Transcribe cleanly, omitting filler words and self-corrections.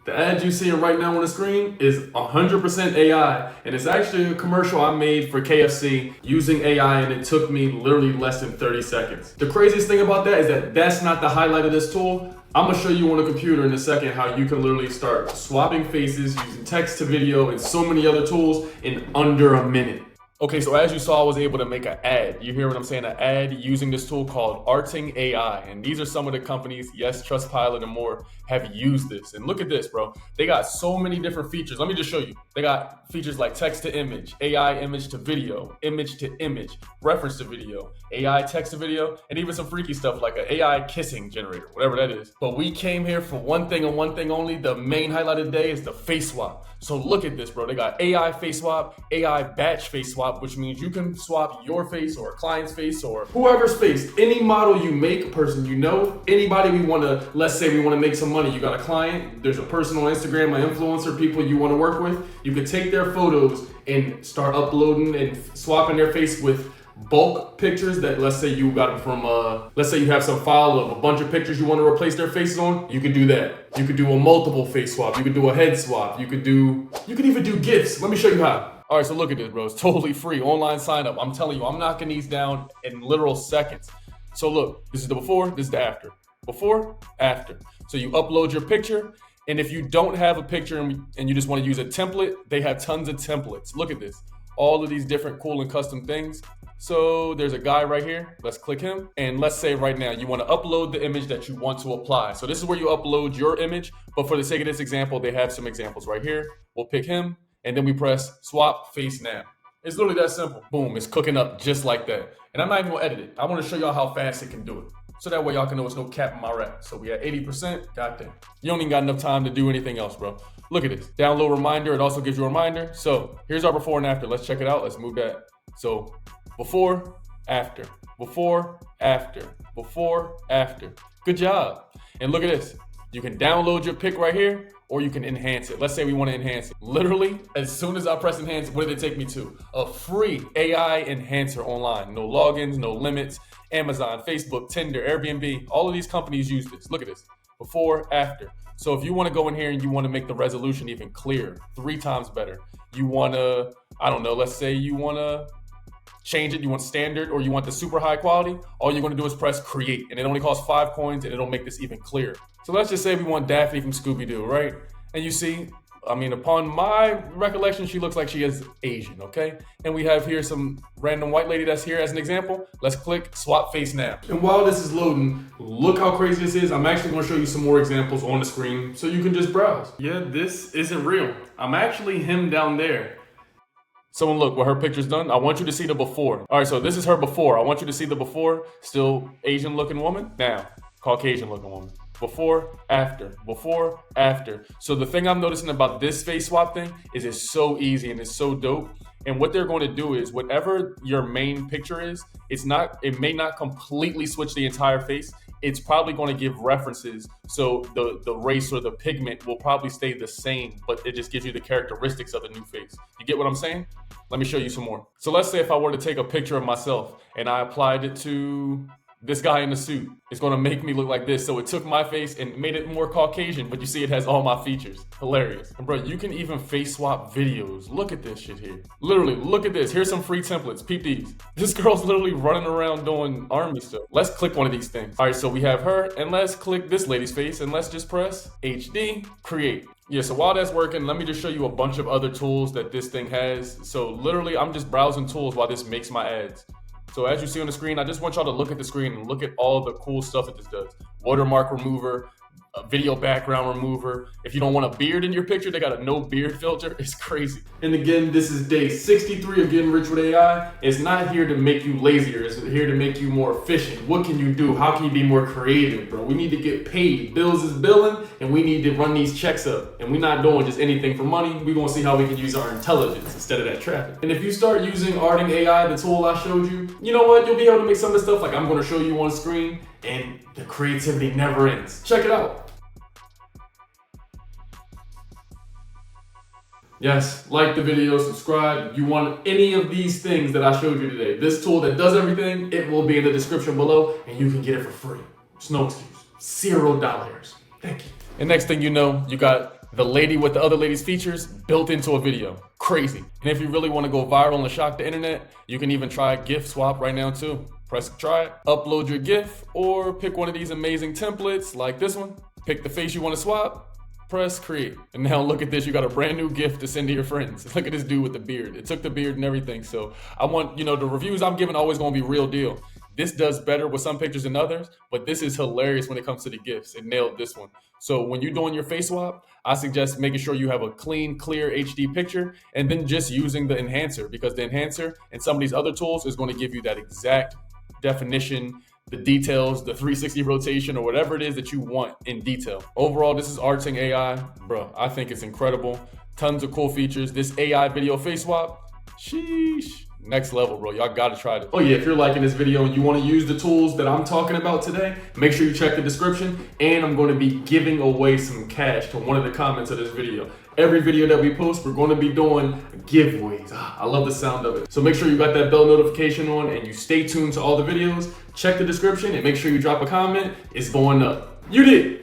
The ad you see right now on the screen is 100% AI, and it's actually a commercial I made for KFC using AI, and it took me literally less than 30 seconds. The craziest thing about that is that that's not the highlight of this tool. I'm gonna show you on a computer in a second how you can literally start swapping faces using text to video and so many other tools in under a minute. Okay, so as you saw, I was able to make an ad. You hear what I'm saying? An ad using this tool called Arting AI. And these are some of the companies, yes, Trustpilot and more, have used this. And look at this, bro. They got so many different features. Let me just show you. They got features like text to image, AI image to video, image to image, reference to video, AI text to video, and even some freaky stuff like an AI kissing generator, whatever that is. But we came here for one thing and one thing only. The main highlight of the day is the face swap. So look at this, bro. They got AI face swap, AI batch face swap, which means you can swap your face or a client's face or whoever's face. Any model you make, a person you know, anybody we want to, let's say we want to make some money. You got a client, there's a person on Instagram, an influencer, people you want to work with. You can take their photos and start uploading and swapping their face with bulk pictures that, let's say you got them from, let's say you have some file of a bunch of pictures you want to replace their faces on, you can do that. You could do a multiple face swap. You could do a head swap. You could even do GIFs. Let me show you how. All right, so look at this, bro. It's totally free. Online sign up. I'm telling you, I'm knocking these down in literal seconds. So look, this is the before, this is the after. Before, after. So you upload your picture, and if you don't have a picture and you just want to use a template, they have tons of templates. Look at this. All of these different cool and custom things. So there's a guy right here. Let's click him. And let's say right now you want to upload the image that you want to apply. So this is where you upload your image. But for the sake of this example, they have some examples right here. We'll pick him and then we press swap face now. It's literally that simple. Boom, it's cooking up just like that. And I'm not even gonna edit it. I want to show y'all how fast it can do it. So that way y'all can know it's no cap in my rap. So we at 80%, goddamn. You don't even got enough time to do anything else, bro. Look at this. Download reminder, it also gives you a reminder. So here's our before and after. Let's check it out. Let's move that. So before, after, before, after, before, after. Good job. And look at this. You can download your pic right here, or you can enhance it. Let's say we want to enhance it. Literally, as soon as I press enhance, what did it take me to? A free AI enhancer online. No logins, no limits. Amazon, Facebook, Tinder, Airbnb, all of these companies use this. Look at this. Before, after. So if you want to go in here and you want to make the resolution even clearer, 3 times better. You want to, I don't know, let's say you want to change it, you want standard or you want the super high quality, all you're going to do is press create, and it only costs 5 coins, and it'll make this even clearer. So let's just say we want Daphne from Scooby-Doo, right? And you see, I mean, upon my recollection, she looks like she is Asian, okay? And we have here some random white lady that's here as an example. Let's click swap face now. And while this is loading, look how crazy this is. I'm actually gonna show you some more examples on the screen so you can just browse. Yeah, this isn't real. I'm actually him down there. Someone look, what her picture's done. I want you to see the before. All right, so this is her before. I want you to see the before. Still Asian looking woman. Now, Caucasian looking woman. Before, after, before, after. So the thing I'm noticing about this face swap thing is it's so easy and it's so dope. And what they're going to do is whatever your main picture is, it may not completely switch the entire face. It's probably going to give references. So the race or the pigment will probably stay the same, but it just gives you the characteristics of the new face. You get what I'm saying? Let me show you some more. So let's say if I were to take a picture of myself and I applied it to this guy in the suit, it's gonna make me look like this. So it took my face and made it more Caucasian, but you see it has all my features. Hilarious. And bro, you can even face swap videos. Look at this shit here. Literally, look at this. Here's some free templates. Peep these. This girl's literally running around doing army stuff. Let's click one of these things. All right, so we have her, and let's click this lady's face, and let's just press HD, create. Yeah, so while that's working, let me just show you a bunch of other tools that this thing has. So literally, I'm just browsing tools while this makes my ads. So as you see on the screen, I just want y'all to look at the screen and look at all the cool stuff that this does. Watermark remover, a video background remover. If you don't want a beard in your picture, they got a no beard filter. It's crazy. And again, this is day 63 of Getting Rich with AI. It's not here to make you lazier. It's here to make you more efficient. What can you do? How can you be more creative, bro? We need to get paid. Bills is billing, and we need to run these checks up. And we're not doing just anything for money. We're gonna see how we can use our intelligence instead of that traffic. And if you start using Arting AI, the tool I showed you, you know what? You'll be able to make some of the stuff like I'm gonna show you on screen, and the creativity never ends. Check it out. Yes, like the video, subscribe. If you want any of these things that I showed you today, this tool that does everything, it will be in the description below, and you can get it for free. It's no excuse. $0. Thank you. And next thing you know, you got the lady with the other lady's features built into a video. Crazy. And if you really want to go viral and shock the internet, you can even try GIF swap right now too. Press try it, upload your GIF, or pick one of these amazing templates like this one. Pick the face you want to swap, press create. And now look at this, you got a brand new GIF to send to your friends. Look at this dude with the beard. It took the beard and everything. So I want, the reviews I'm giving always gonna be real deal. This does better with some pictures than others, but this is hilarious when it comes to the GIFs. It nailed this one. So when you're doing your face swap, I suggest making sure you have a clean, clear HD picture, and then just using the enhancer, because the enhancer and some of these other tools is going to give you that exact definition, the details, the 360 rotation, or whatever it is that you want in detail. Overall, this is Artsync AI. Bro, I think it's incredible. Tons of cool features. This AI video face swap, sheesh. Next level, bro. Y'all gotta try this. Oh yeah, if you're liking this video and you wanna use the tools that I'm talking about today, make sure you check the description, and I'm gonna be giving away some cash to one of the comments of this video. Every video that we post, we're gonna be doing giveaways. I love the sound of it. So make sure you got that bell notification on and you stay tuned to all the videos. Check the description and make sure you drop a comment. It's going up. You did.